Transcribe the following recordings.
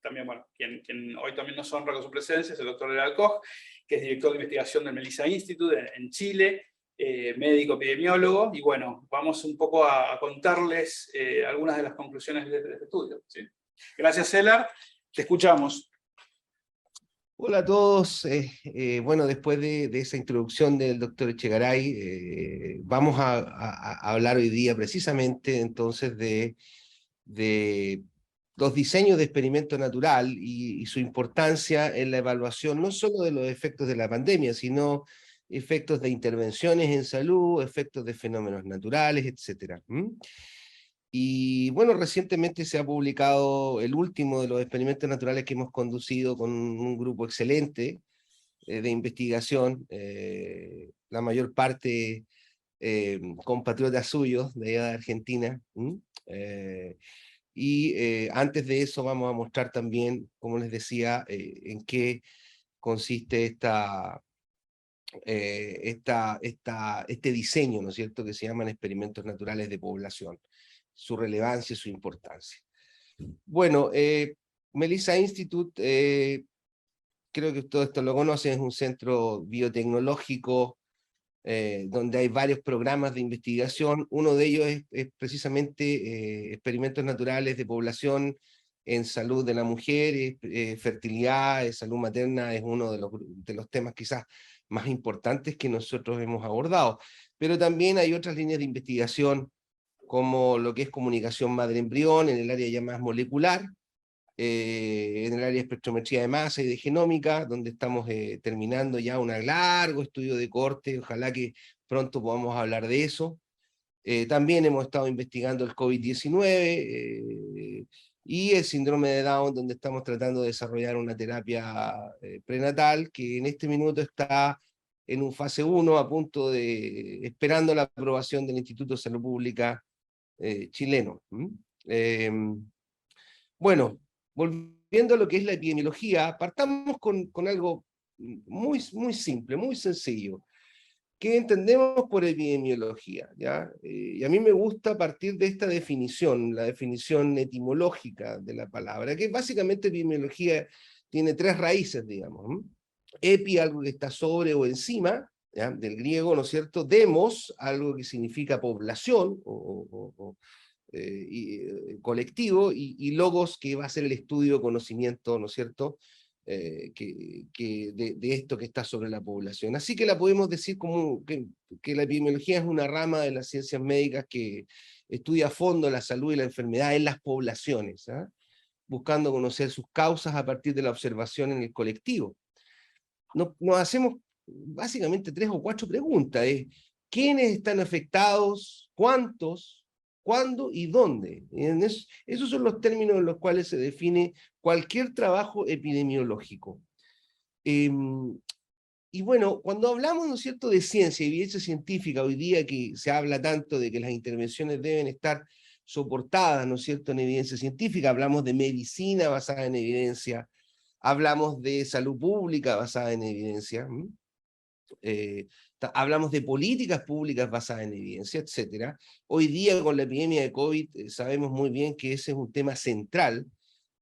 también, bueno, quien hoy también nos honra con su presencia es el doctor Leal Koch, que es director de investigación del Melissa Institute en Chile, médico epidemiólogo, y bueno, vamos un poco a contarles algunas de las conclusiones de este estudio, ¿sí? Gracias, Elar, te escuchamos. Hola a todos. Bueno, después de esa introducción del doctor Echegaray, vamos a hablar hoy día precisamente entonces de los diseños de experimento natural y su importancia en la evaluación no solo de los efectos de la pandemia, sino efectos de intervenciones en salud, efectos de fenómenos naturales, etc. Y bueno, recientemente se ha publicado el último de los experimentos naturales que hemos conducido con un grupo excelente de investigación, la mayor parte compatriotas suyos de allá de Argentina. Antes de eso vamos a mostrar también, como les decía, en qué consiste este diseño, ¿no es cierto?, que se llaman experimentos naturales de población, su relevancia y su importancia. Bueno, Melissa Institute, creo que todo esto lo conocen, es un centro biotecnológico donde hay varios programas de investigación. Uno de ellos es precisamente experimentos naturales de población en salud de la mujer, fertilidad, salud materna, es uno de los temas quizás más importantes que nosotros hemos abordado. Pero también hay otras líneas de investigación como lo que es comunicación madre-embrión en el área ya más molecular, en el área de espectrometría de masa y de genómica, donde estamos terminando ya un largo estudio de corte, ojalá que pronto podamos hablar de eso. También hemos estado investigando el COVID-19 y el síndrome de Down, donde estamos tratando de desarrollar una terapia prenatal que en este minuto está en un fase 1 a punto esperando la aprobación del Instituto de Salud Pública chileno. Bueno, volviendo a lo que es la epidemiología, partamos con algo muy simple, muy sencillo. ¿Qué entendemos por epidemiología? ¿Ya? Y a mí me gusta partir de esta definición, la definición etimológica de la palabra, que básicamente epidemiología tiene tres raíces, digamos. Epi, algo que está sobre o encima, ¿ya?, del griego, ¿no es cierto? Demos, algo que significa población colectivo, y logos, que va a ser el estudio, conocimiento, ¿no es cierto?, de esto que está sobre la población. Así que la podemos decir como que la epidemiología es una rama de las ciencias médicas que estudia a fondo la salud y la enfermedad en las poblaciones, buscando conocer sus causas a partir de la observación en el colectivo. Nos hacemos básicamente 3 o 4 preguntas. ¿Quiénes están afectados? ¿Cuántos? ¿Cuándo y dónde? Esos son los términos en los cuales se define cualquier trabajo epidemiológico. Y bueno, cuando hablamos, ¿no es cierto?, de ciencia y evidencia científica, hoy día que se habla tanto de que las intervenciones deben estar soportadas, ¿no es cierto?, en evidencia científica, hablamos de medicina basada en evidencia, hablamos de salud pública basada en evidencia, hablamos de políticas públicas basadas en evidencia, etc. Hoy día con la epidemia de COVID sabemos muy bien que ese es un tema central,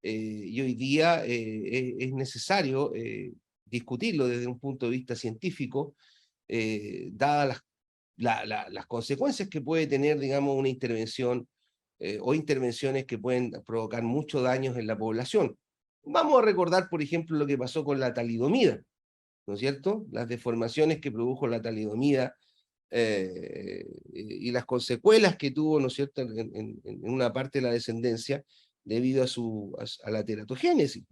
y hoy día es necesario discutirlo desde un punto de vista científico, dadas las consecuencias que puede tener, digamos, una intervención o intervenciones que pueden provocar muchos daños en la población. Vamos a recordar, por ejemplo, lo que pasó con la talidomida, ¿no es cierto? Las deformaciones que produjo la talidomida y las consecuelas que tuvo, ¿no es cierto?, en una parte de la descendencia debido a la teratogénesis.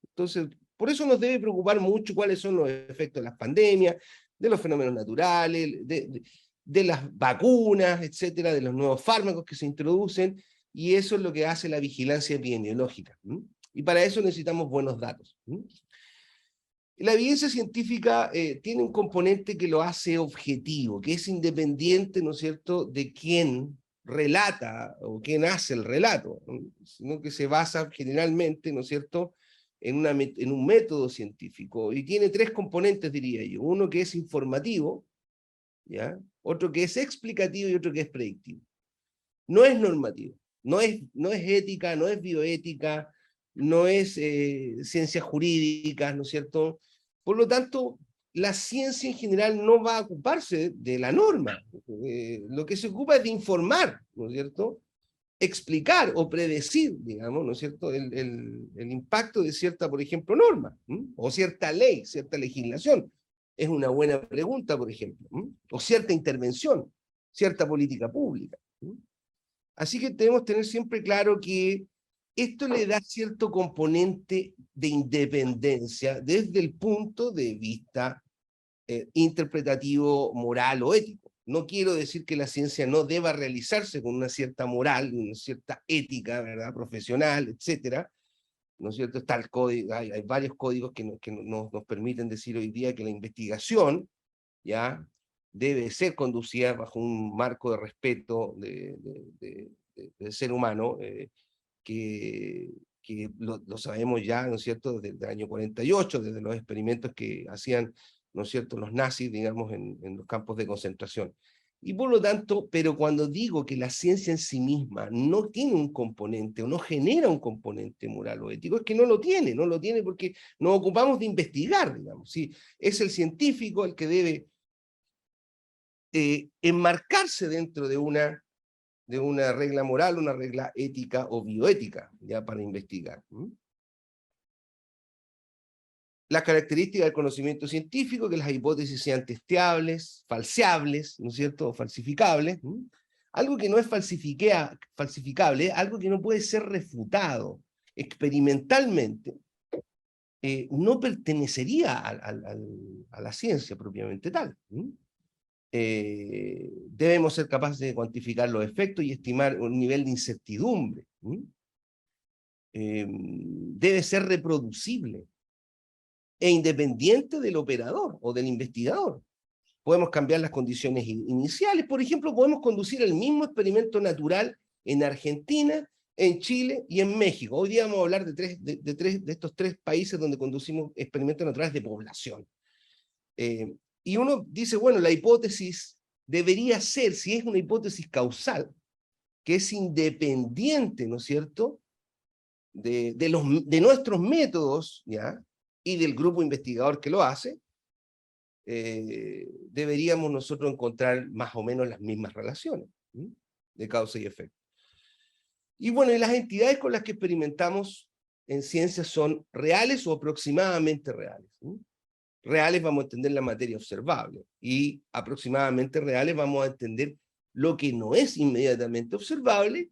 Entonces, por eso nos debe preocupar mucho cuáles son los efectos de las pandemias, de los fenómenos naturales, de las vacunas, etcétera, de los nuevos fármacos que se introducen, y eso es lo que hace la vigilancia epidemiológica. Y para eso necesitamos buenos datos. La evidencia científica tiene un componente que lo hace objetivo, que es independiente, ¿no es cierto?, de quién relata o quién hace el relato, ¿no?, sino que se basa generalmente, ¿no es cierto?, en un método científico, y tiene 3 componentes, diría yo. Uno que es informativo, ¿ya?, otro que es explicativo y otro que es predictivo. No es normativo, no es ética, no es bioética, no es ciencias jurídicas, ¿no es cierto? Por lo tanto, la ciencia en general no va a ocuparse de la norma. Lo que se ocupa es de informar, ¿no es cierto? Explicar o predecir, digamos, ¿no es cierto?, el impacto de cierta, por ejemplo, norma, o cierta ley, cierta legislación. Es una buena pregunta, por ejemplo, o cierta intervención, cierta política pública. Así que debemos tener siempre claro que esto le da cierto componente de independencia desde el punto de vista interpretativo, moral o ético. No quiero decir que la ciencia no deba realizarse con una cierta moral, una cierta ética, ¿verdad?, profesional, etcétera, ¿no es cierto? Está el código, hay varios códigos que nos permiten decir hoy día que la investigación, ¿ya?, debe ser conducida bajo un marco de respeto del ser humano, que lo sabemos ya, ¿no es cierto?, desde el año 48, desde los experimentos que hacían, ¿no es cierto?, los nazis, digamos, en los campos de concentración. Y por lo tanto, pero cuando digo que la ciencia en sí misma no tiene un componente o no genera un componente moral o ético, es que no lo tiene porque nos ocupamos de investigar, digamos. ¿Sí? Es el científico el que debe enmarcarse dentro de una regla moral, una regla ética o bioética, ya para investigar. Las características del conocimiento científico, que las hipótesis sean testeables, falseables, ¿no es cierto?, o falsificables. Algo que no es falsificable, algo que no puede ser refutado experimentalmente, no pertenecería a la ciencia propiamente tal. Debemos ser capaces de cuantificar los efectos y estimar un nivel de incertidumbre. Debe ser reproducible e independiente del operador o del investigador. Podemos cambiar las condiciones iniciales. Por ejemplo, podemos conducir el mismo experimento natural en Argentina, en Chile y en México. Hoy día vamos a hablar de estos tres países donde conducimos experimentos naturales de población. Y uno dice, bueno, la hipótesis debería ser, si es una hipótesis causal, que es independiente, ¿no es cierto?, de nuestros métodos, ¿ya?, y del grupo investigador que lo hace, deberíamos nosotros encontrar más o menos las mismas relaciones de causa y efecto. Y bueno, y las entidades con las que experimentamos en ciencia son reales o aproximadamente reales. Reales vamos a entender la materia observable, y aproximadamente reales vamos a entender lo que no es inmediatamente observable,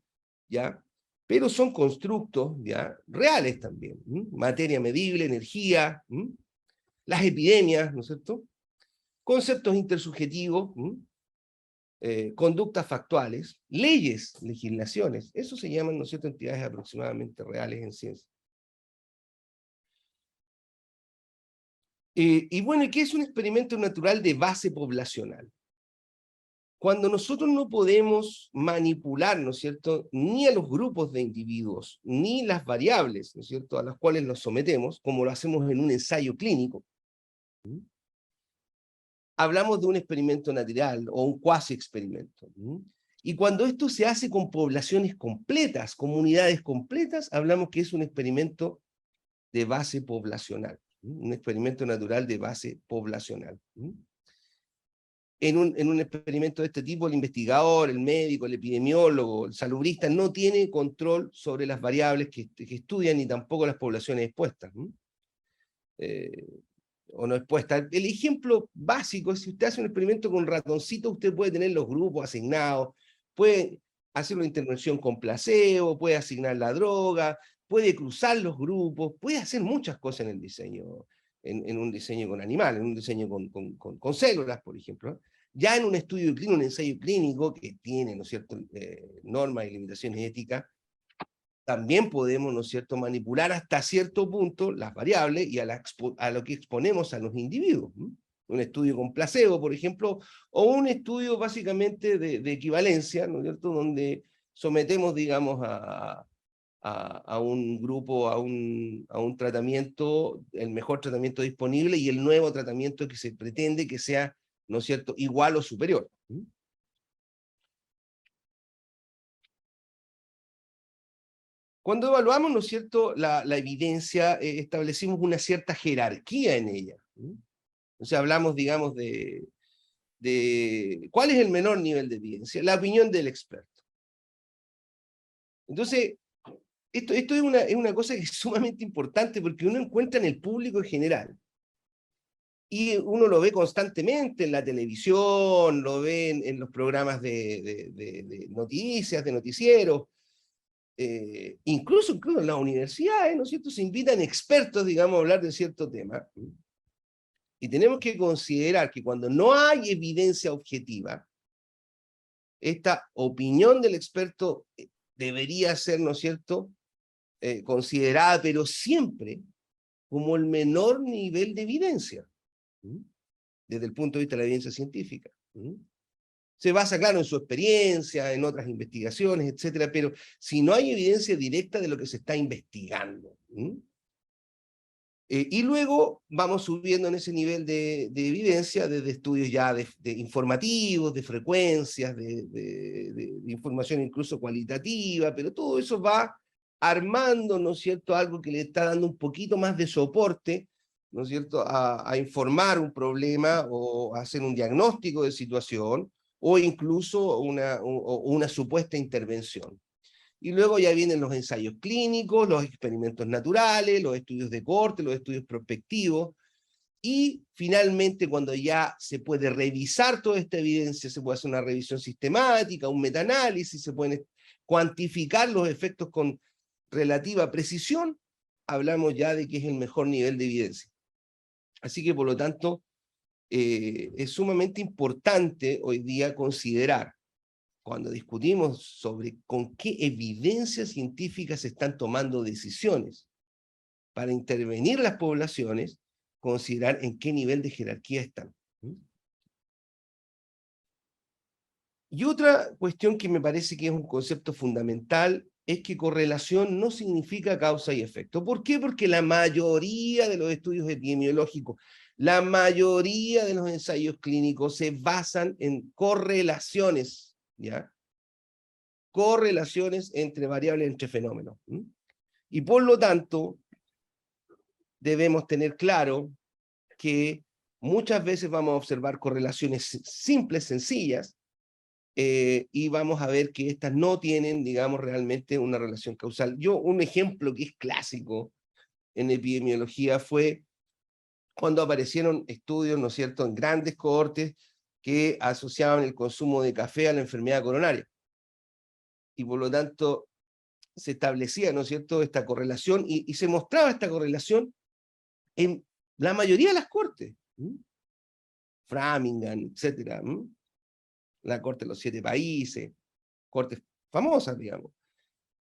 ¿ya?, pero son constructos, ¿ya?, reales también. Materia medible, energía, las epidemias, ¿no es cierto?, conceptos intersubjetivos, conductas factuales, leyes, legislaciones. Eso se llaman, ¿no es cierto?, entidades aproximadamente reales en ciencia. Y bueno, ¿y qué es un experimento natural de base poblacional? Cuando nosotros no podemos manipular, ¿no es cierto?, ni a los grupos de individuos, ni las variables, ¿no es cierto?, a las cuales nos sometemos, como lo hacemos en un ensayo clínico, hablamos de un experimento natural o un cuasi experimento. Y cuando esto se hace con poblaciones completas, comunidades completas, hablamos que es un experimento de base poblacional, un experimento natural de base poblacional. En un experimento de este tipo, el investigador, el médico, el epidemiólogo, el salubrista, no tiene control sobre las variables que estudian, ni tampoco las poblaciones expuestas. O no expuestas. El ejemplo básico es: si usted hace un experimento con ratoncitos, usted puede tener los grupos asignados, puede hacer una intervención con placebo, puede asignar la droga, puede cruzar los grupos, puede hacer muchas cosas en el diseño, en un diseño con animales, en un diseño con células, por ejemplo. Ya en un estudio clínico, un ensayo clínico que tiene, ¿no es cierto?, normas y limitaciones éticas, también podemos, ¿no es cierto?, manipular hasta cierto punto las variables y a lo que exponemos a los individuos. Un estudio con placebo, por ejemplo, o un estudio básicamente de equivalencia, ¿no es cierto?, donde sometemos, digamos, a un grupo, a un tratamiento, el mejor tratamiento disponible y el nuevo tratamiento que se pretende que sea, ¿no es cierto?, igual o superior. Cuando evaluamos, ¿no es cierto?, la evidencia, establecimos una cierta jerarquía en ella. O sea, hablamos, digamos, de cuál es el menor nivel de evidencia, la opinión del experto. Entonces, esto es una cosa que es sumamente importante porque uno encuentra en el público en general, y uno lo ve constantemente en la televisión, lo ve en los programas de noticias, de noticieros, incluso en las universidades, ¿no es cierto?, se invitan expertos, digamos, a hablar de cierto tema. Y tenemos que considerar que cuando no hay evidencia objetiva, esta opinión del experto debería ser, ¿no es cierto?, considerada, pero siempre como el menor nivel de evidencia, desde el punto de vista de la evidencia científica. Se basa, claro, en su experiencia, en otras investigaciones, etcétera, pero si no hay evidencia directa de lo que se está investigando. Y luego vamos subiendo en ese nivel de evidencia desde estudios ya de informativos, de frecuencias, de información incluso cualitativa, pero todo eso va armando, ¿no es cierto?, algo que le está dando un poquito más de soporte, ¿no es cierto?, a informar un problema o a hacer un diagnóstico de situación o incluso una supuesta intervención. Y luego ya vienen los ensayos clínicos, los experimentos naturales, los estudios de corte, los estudios prospectivos, y finalmente cuando ya se puede revisar toda esta evidencia, se puede hacer una revisión sistemática, un metaanálisis, se pueden cuantificar los efectos con relativa precisión, hablamos ya de que es el mejor nivel de evidencia. Así que por lo tanto, es sumamente importante hoy día considerar, cuando discutimos sobre con qué evidencia científica se están tomando decisiones para intervenir las poblaciones, considerar en qué nivel de jerarquía están. Y otra cuestión que me parece que es un concepto fundamental es que correlación no significa causa y efecto. ¿Por qué? Porque la mayoría de los estudios epidemiológicos, la mayoría de los ensayos clínicos se basan en correlaciones, ¿ya? Correlaciones entre variables, entre fenómenos. Y por lo tanto, debemos tener claro que muchas veces vamos a observar correlaciones simples, sencillas, y vamos a ver que estas no tienen, digamos, realmente una relación causal. Un ejemplo que es clásico en epidemiología fue cuando aparecieron estudios, ¿no es cierto?, en grandes cohortes que asociaban el consumo de café a la enfermedad coronaria. Y por lo tanto, se establecía, ¿no es cierto?, esta correlación, y se mostraba esta correlación en la mayoría de las cortes. Framingham, etcétera. La corte de los 7 países, cortes famosas, digamos,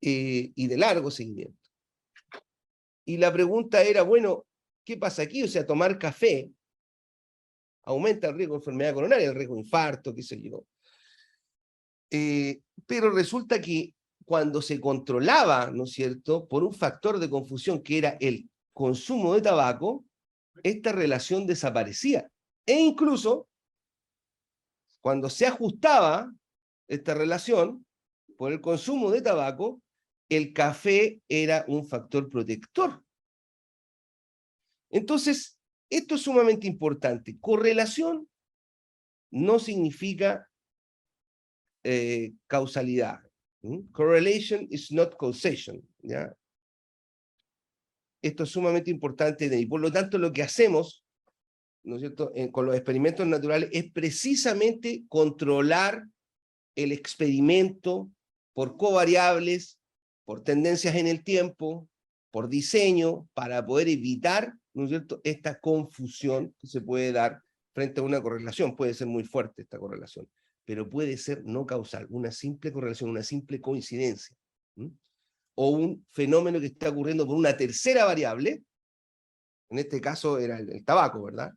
y de largo seguimiento. Y la pregunta era, bueno, ¿qué pasa aquí? O sea, tomar café aumenta el riesgo de enfermedad coronaria, el riesgo de infarto, qué sé yo. Pero resulta que cuando se controlaba, ¿no es cierto?, por un factor de confusión que era el consumo de tabaco, esta relación desaparecía. E incluso, cuando se ajustaba esta relación por el consumo de tabaco, el café era un factor protector. Entonces, esto es sumamente importante. Correlación no significa causalidad. Correlation is not causation. ¿Ya? Esto es sumamente importante y por lo tanto lo que hacemos, ¿no es cierto?, con los experimentos naturales es precisamente controlar el experimento por covariables, por tendencias en el tiempo, por diseño, para poder evitar, ¿no es cierto?, esta confusión que se puede dar frente a una correlación. Puede ser muy fuerte esta correlación, pero puede ser no causal, una simple correlación, una simple coincidencia. O un fenómeno que está ocurriendo por una tercera variable, en este caso era el tabaco, ¿verdad?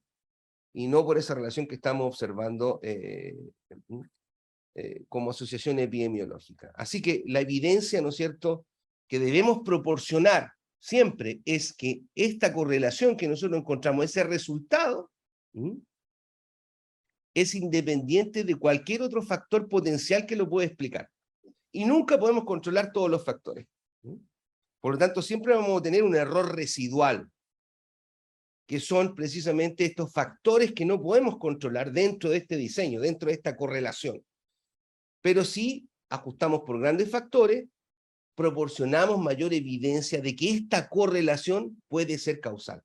Y no por esa relación que estamos observando como asociación epidemiológica. Así que la evidencia, ¿no es cierto?, que debemos proporcionar siempre es que esta correlación que nosotros encontramos, ese resultado, es independiente de cualquier otro factor potencial que lo pueda explicar. Y nunca podemos controlar todos los factores. Por lo tanto, siempre vamos a tener un error residual, que son precisamente estos factores que no podemos controlar dentro de este diseño, dentro de esta correlación. Pero sí ajustamos por grandes factores, proporcionamos mayor evidencia de que esta correlación puede ser causal.